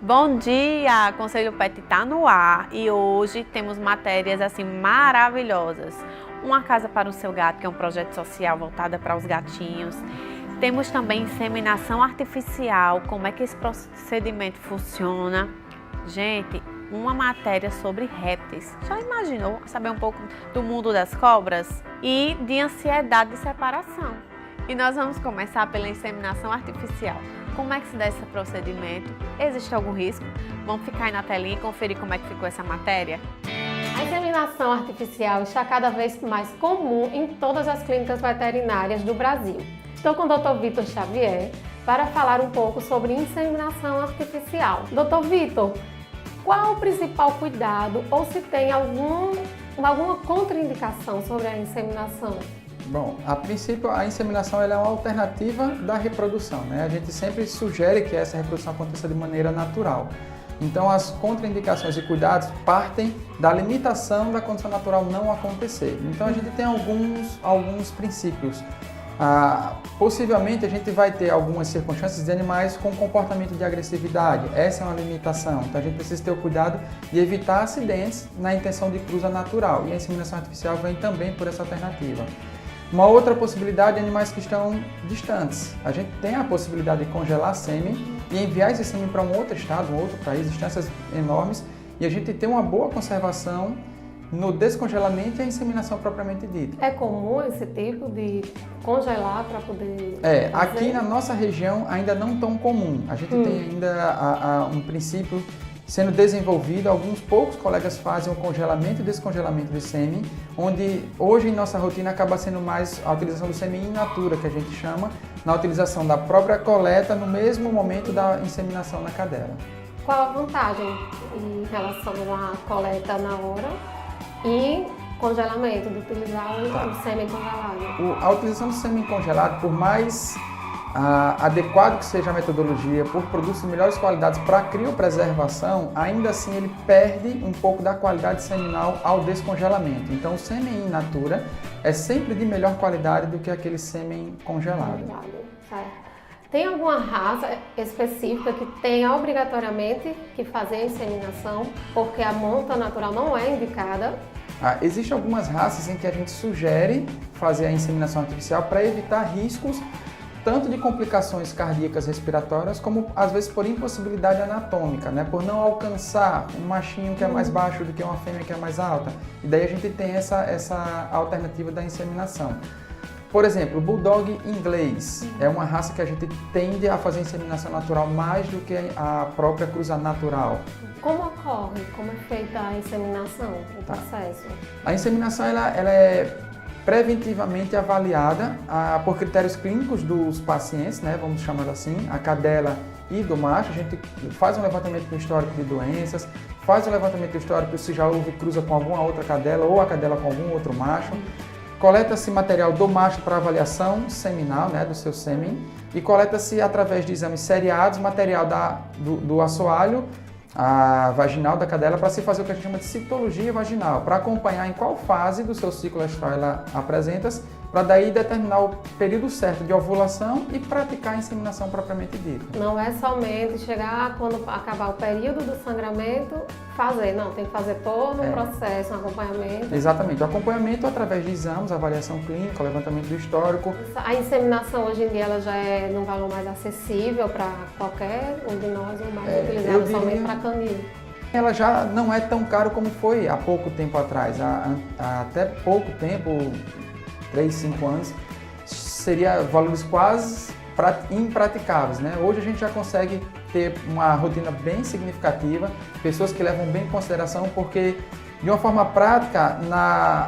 Bom dia, Conselho Pet tá no ar e hoje temos matérias assim maravilhosas. Uma casa para o seu gato, que é um projeto social voltado para os gatinhos. Temos também inseminação artificial, como é que esse procedimento funciona. Gente, uma matéria sobre répteis. Já imaginou saber um pouco do mundo das cobras? E de ansiedade de separação. E nós vamos começar pela inseminação artificial. Como é que se dá esse procedimento? Existe algum risco? Vamos ficar aí na telinha e conferir como é que ficou essa matéria? A inseminação artificial está cada vez mais comum em todas as clínicas veterinárias do Brasil. Estou com o Dr. Vitor Xavier para falar um pouco sobre inseminação artificial. Dr. Vitor, qual o principal cuidado ou se tem alguma contraindicação sobre a inseminação? Bom, a princípio a inseminação ela é uma alternativa da reprodução, né? A gente sempre sugere que essa reprodução aconteça de maneira natural. Então as contraindicações e cuidados partem da limitação da condição natural não acontecer. Então a gente tem alguns princípios. Possivelmente a gente vai ter algumas circunstâncias de animais com comportamento de agressividade. Essa é uma limitação. Então a gente precisa ter o cuidado de evitar acidentes na intenção de cruza natural. E a inseminação artificial vem também por essa alternativa. Uma outra possibilidade é animais que estão distantes. A gente tem a possibilidade de congelar sêmen e enviar esse sêmen para um outro estado, um outro país, distâncias enormes, e a gente tem uma boa conservação no descongelamento e a inseminação propriamente dita. É comum esse tipo de congelar para poder fazer? Aqui na nossa região ainda não tão comum. A gente tem ainda um princípio sendo desenvolvido, alguns poucos colegas fazem o congelamento e descongelamento de sêmen, onde hoje em nossa rotina acaba sendo mais a utilização do sêmen in natura, que a gente chama, na utilização da própria coleta no mesmo momento da inseminação na cadela. Qual a vantagem em relação à coleta na hora e congelamento, de utilizar o sêmen congelado? A utilização do sêmen congelado, por mais adequado que seja a metodologia, por produtos de melhores qualidades para criopreservação, ainda assim ele perde um pouco da qualidade seminal ao descongelamento. Então o sêmen in natura é sempre de melhor qualidade do que aquele sêmen congelado. Certo. Tem alguma raça específica que tenha obrigatoriamente que fazer a inseminação, porque a monta natural não é indicada? Existem algumas raças em que a gente sugere fazer a inseminação artificial para evitar riscos tanto de complicações cardíacas respiratórias, como às vezes por impossibilidade anatômica, né? Por não alcançar um machinho que é mais baixo do que uma fêmea que é mais alta. E daí a gente tem essa alternativa da inseminação. Por exemplo, o Bulldog inglês é uma raça que a gente tende a fazer inseminação natural mais do que a própria cruza natural. Como ocorre? Como é feita a inseminação, o processo? A inseminação ela é preventivamente avaliada por critérios clínicos dos pacientes, né, vamos chamar assim, a cadela e do macho. A gente faz um levantamento do histórico de doenças, faz um levantamento do histórico se já houve cruza com alguma outra cadela ou a cadela com algum outro macho. Coleta-se material do macho para avaliação seminal, né, do seu sêmen, e coleta-se através de exames seriados material do assoalho vaginal da cadela para se fazer o que a gente chama de citologia vaginal, para acompanhar em qual fase do seu ciclo menstrual ela apresenta-se, para daí determinar o período certo de ovulação e praticar a inseminação propriamente dita. Não é somente chegar quando acabar o período do sangramento, fazer, não, tem que fazer todo um processo, um acompanhamento. Exatamente, o acompanhamento através de exames, avaliação clínica, levantamento do histórico. A inseminação hoje em dia ela já é num valor mais acessível para qualquer um de nós, ou mais utilizada somente para canil. Ela já não é tão caro como foi há pouco tempo atrás. Até pouco tempo, 3, 5 anos, seria valores quase impraticáveis, né? Hoje a gente já consegue ter uma rotina bem significativa, pessoas que levam bem em consideração, porque de uma forma prática,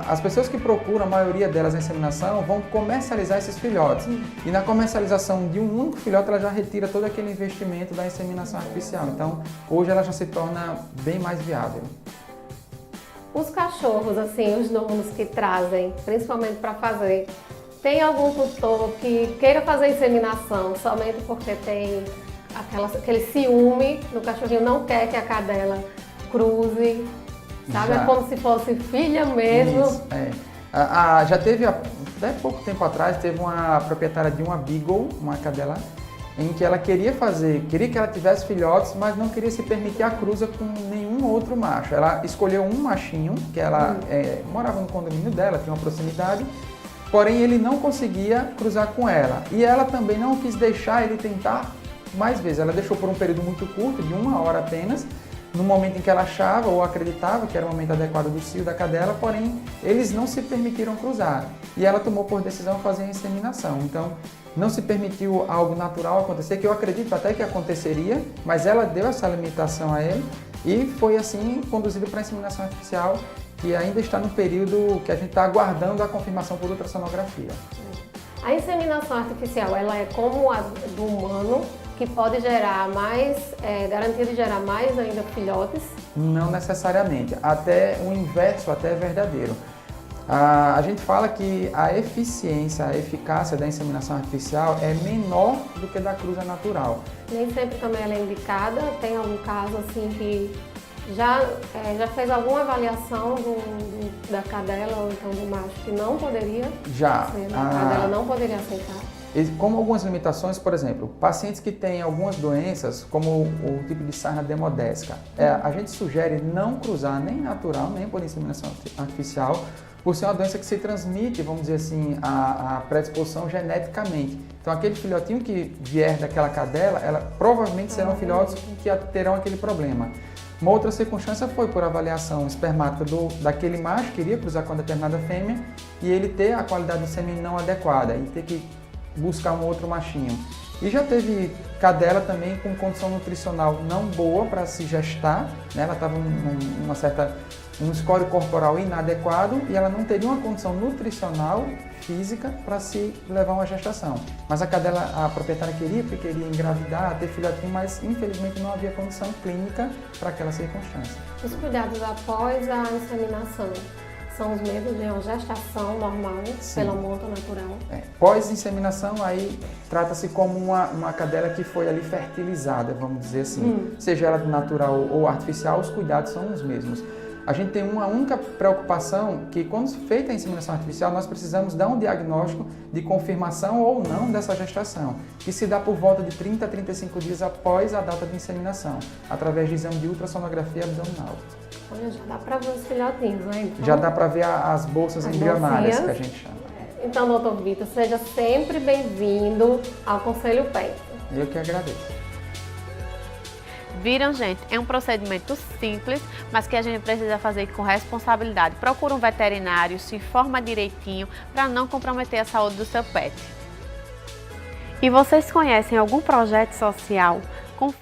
as pessoas que procuram, a maioria delas na inseminação, vão comercializar esses filhotes. E na comercialização de um único filhote, ela já retira todo aquele investimento da inseminação artificial. Então, hoje ela já se torna bem mais viável. Os cachorros, assim, os donos que trazem, principalmente para fazer, tem algum tutor que queira fazer inseminação somente porque tem aquele ciúme do cachorrinho, não quer que a cadela cruze, sabe? É como se fosse filha mesmo. Isso, já teve, até pouco tempo atrás, teve uma proprietária de uma Beagle, uma cadela, em que ela queria que ela tivesse filhotes, mas não queria se permitir a cruza com nenhum outro macho. Ela escolheu um machinho, que ela morava no condomínio dela, tinha uma proximidade, porém ele não conseguia cruzar com ela. E ela também não quis deixar ele tentar mais vezes. Ela deixou por um período muito curto, de 1 hora apenas, no momento em que ela achava ou acreditava que era o momento adequado do cio da cadela, porém eles não se permitiram cruzar. E ela tomou por decisão fazer a inseminação. Então, não se permitiu algo natural acontecer, que eu acredito até que aconteceria, mas ela deu essa limitação a ele e foi assim conduzido para a inseminação artificial, que ainda está no período que a gente está aguardando a confirmação por ultrassonografia. A inseminação artificial, ela é como a do humano, que pode gerar mais, garantia de gerar mais ainda filhotes? Não necessariamente, até o inverso até é verdadeiro. A gente fala que a eficiência, a eficácia da inseminação artificial é menor do que da cruza natural. Nem sempre também ela é indicada, tem algum caso assim que já fez alguma avaliação da cadela ou então do macho que não poderia? Já. A cadela não poderia aceitar? Como algumas limitações, por exemplo, pacientes que têm algumas doenças, como o tipo de sarna demodésica, a gente sugere não cruzar nem natural, nem por inseminação artificial, por ser uma doença que se transmite, vamos dizer assim, a predisposição geneticamente. Então, aquele filhotinho que vier daquela cadela, provavelmente serão filhotes que terão aquele problema. Uma outra circunstância foi por avaliação espermática daquele macho que iria cruzar com a determinada fêmea e ele ter a qualidade do sêmen não adequada e ter que buscar um outro machinho. E já teve cadela também com condição nutricional não boa para se gestar, né? Ela estava um score corporal inadequado e ela não teria uma condição nutricional física para se levar uma gestação. Mas a proprietária queria, porque queria engravidar, ter filhotinho, mas infelizmente não havia condição clínica para aquela circunstância. Os cuidados após a inseminação são os mesmos de uma gestação normal, pela monta natural? Pós-inseminação, aí trata-se como uma cadela que foi ali fertilizada, vamos dizer assim. Seja ela natural ou artificial, os cuidados são os mesmos. A gente tem uma única preocupação que quando feita a inseminação artificial, nós precisamos dar um diagnóstico de confirmação ou não dessa gestação, que se dá por volta de 30 a 35 dias após a data de inseminação, através de exame de ultrassonografia abdominal. Olha, já dá para ver os filhotinhos, né? Então, já dá para ver as bolsas embrionárias, que a gente chama. Então, doutor Vitor, seja sempre bem-vindo ao Conselho PET. Eu que agradeço. Viram, gente? É um procedimento simples, mas que a gente precisa fazer com responsabilidade. Procura um veterinário, se informa direitinho para não comprometer a saúde do seu pet. E vocês conhecem algum projeto social com